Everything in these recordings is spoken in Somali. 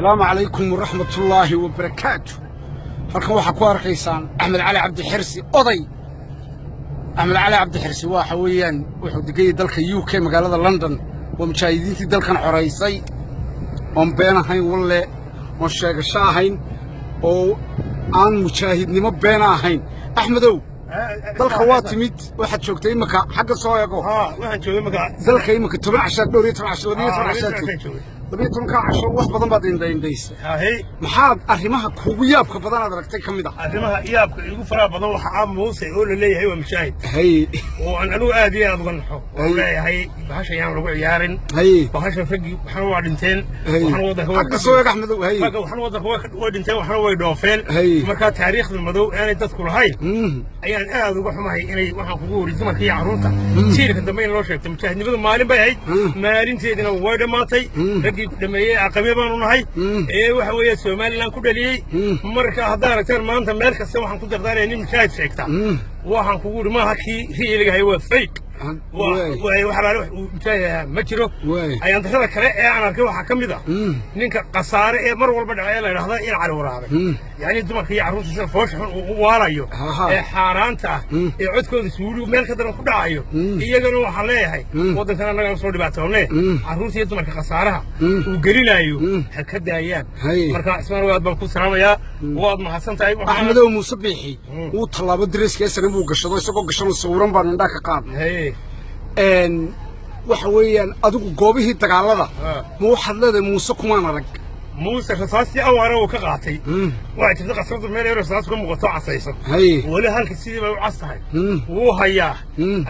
السلام عليكم ورحمة الله وبركاته. halkan waxa ku arkaysaan Axmed Cali Cabdi Xirsi oday. Axmed Cali Cabdi Xirsi waxa weeyaan wuxuu degay dalka UK magaalada London oo mujaahidiintii dalkan xoreysay oo been ahayn walle oo sheegasho ahayn oo aan mujaahidnimo been ahayn. Axmedow dalka waa timid waxaad joogtay imaka xagga soo eego waxaan joogay imaka dalka imaka 10 casho 12 casho 12 casho ka casho wax badan baad indhaysay maxaad arrimaha kugu yaabka badan aad aragtay kamid ah arrimaha yaabka igu faraha badan waxa Muuse oo la leeyahay waa mujaahid oo aan anigu aad iyo aad uga naxo oo leeyahay bahasha yaan lagu ciyaarin bahasha fagi waxaan waa dhinteen waxaan wada xagga soo eeg Axmedow waxaan wada waa dhinteen waxaan way dhoofeen marka taariikhda madow aanay dadku lahayn ayaan aad uga xumahay inay waxaan kugu wari dumarkii caruurta jiilka dambe in loo sheegto mujaahidnimadu maalin bay ahayd maalinteedina way dhamaatay dhameeyay aqami baanu nahay waxa weeye Soomaaliland ku dhaliyay marka haddii aragtaan maanta meel kasta waxaan ku dardaarayay in mujaahid sheegta waxaan kugu wari ma hakii riiliga waa fake ما جرو أيام ترى كلا أنا كده حكمي نينك قصارى مر والبدع لا هذا يلعن وراه يعني أنتم كي عروس الفوش ورايو حارانته يعود كل سوري مال كده نقول عيو يجانو حلاه هاي وده كنا نقول صور بعتهمني عروس أنتم كقصارى وقليل أيو هكذا أيام مركا اسمه واد بنكو سلام يا واد محسن تعيب أحمد ومصبيحي وطلب الدرس كيسر نبوق الشضاء سقوق الشمس صورن بان داك قام waxa weeyaan adigu goobihii dagaalada ma waxaad leedahay Muuse kumaan arag Muuse rasaasi awara oo ka qaatay waxa jirta qasabada meel yar rasaas ku muuqato casaysan wali halka sidii bay u casahay wuu hayaa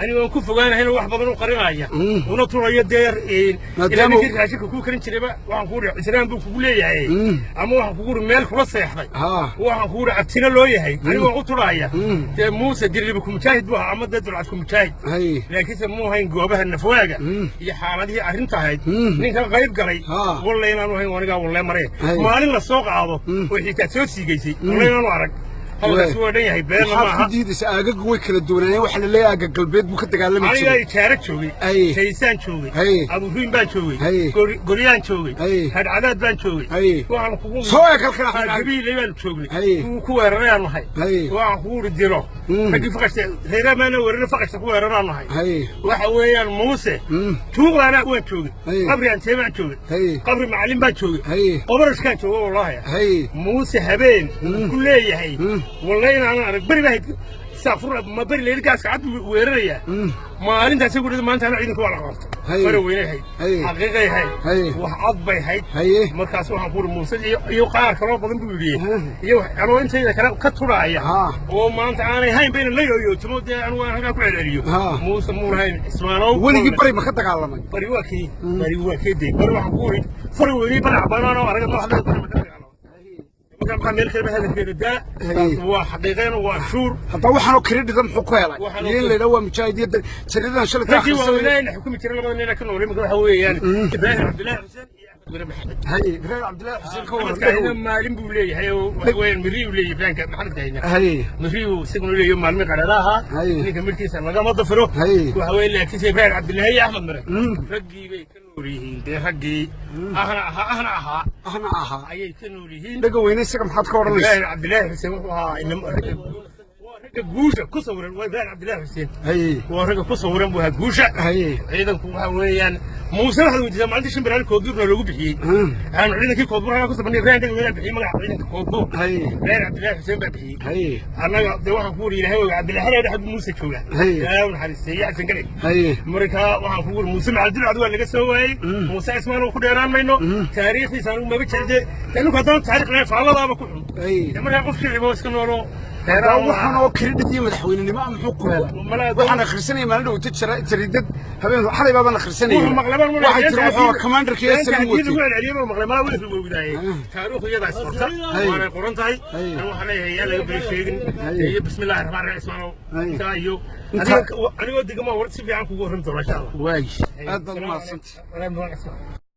aniga ku fogaanahay wax badan u qarinaya una turayo deer ilaa midkii raashika ku karin jirayba waxaan ku riixay islaan buu kugu leeyahay ama waxaan kugu meel kula seexday waxaan kugu abtina loo yahay aniga u turaya ee Muuse dirib ku mujaahid buu ama dad dulcad ku mujaahid laakiin muu hayn goobaha nafwaaga iyo xaaladii arinta ahayd ninka qayb galay wallahi inaanu hayn waniga wallahi maalin la soo qaado wixii ka soo siigaysay walaal arag hal soo dhan yahay been ma aha diidis aagag way kala duwanayeen waxa la leeyahay aagag galbeed buu ka dagaalamay aniga jaarad joogay kaysaan joogay abu ruin baan joogay goriyaan joogay hadcadaad baan joogay waxaan kugu soo eegalka qabiil baan joogay ku weerarayaan nahay waxaan kugu diro hadii faqashta reeramaana weerarna faqashta ku weeraraan nahay waxa weeyaan Muuse tuuqana waan joogay qabri aan teemaan joogay qabri macallin baan joogay qabrashkaan joogay wallahi Muuse habeen ku leeyahay والله أنا بري واحد سافر ما بري ليه قاس عاد ويريا ما أنت سيقول إذا ما أنت أنا عينك ولا غلط بري وين هاي حقيقة هاي وحظ بي هاي ما كاسوها نقول موسى يقار كلام بدن بيجي أنا وأنت إذا كلام كتر عيا وما أنت أنا هاي بين الليل تمود أنا وأنا كل اليو موسى مور هاي اسمه ولي بري ما خدك على ما بري واكي دي بري واحد نقول فري وين برا بنا وأنا ما كان قامل كلمة هذا الكرداء هو حقيقة وشور حتى وحنا كريدة محكوة لين اللي هو مشاهدين سردنا شلت آخر سنة الحكومة ترى لما بدنا كنا نقول ما هو يعني إبراهيم عبد الله حسين هاي إبراهيم عبد الله حسين كون كنا ما لين بولي هاي وين مريو لي إبراهيم كان محمد هنا هاي مريو سكنوا لي يوم ما لم يقرأها اللي كمل كيسان ما ضفروا وهو اللي كيس إبراهيم عبد الله هي أحمد مرة رجي بي كنوريهين ده رجي أهنا أي كنوريهين دقوين سكم حد كورنيس إبراهيم عبد الله حسين إنما جوشة كسورة وإبراهيم عبد الله حسين ورجع كسورة بوها جوشة أيضا كوهويان موسى هذا وجزء ما عنديش برا الكودور ولا بحي أنا عندنا كي كودور أنا كنت بني إبراهيم ولا بحي ما عندنا كودور إبراهيم عبد الله حسين بحي أنا ده كوري له عبد الله هذا حب موسى شولا لا ونحرس هي عشان كذا مريكا وهم كور موسى مع العدو اللي جسوي موسى اسمه وكدران منه تاريخي صاروا ما بتشجع لأنه كذا تاريخ لا فعلا لا بكون لما يقف شيء ما يسكنونه waxaan kredit madaxweynenimo ama xuquuq waxaan akhrisanay maalin dhow tiridad habeen xalay baan akhrisanay waxay tiri wuxuu commanderka ee salim wati maqlamada wada soo wadaayay taariikhyada isqorta waana qoran tahay waxaan leeyahay laga beesheegin iyo bismillaahir rahmaanir rahiim taayo aniga digama war si fiican kugu horan doona insha Allah waay aad baad u mahadsantahay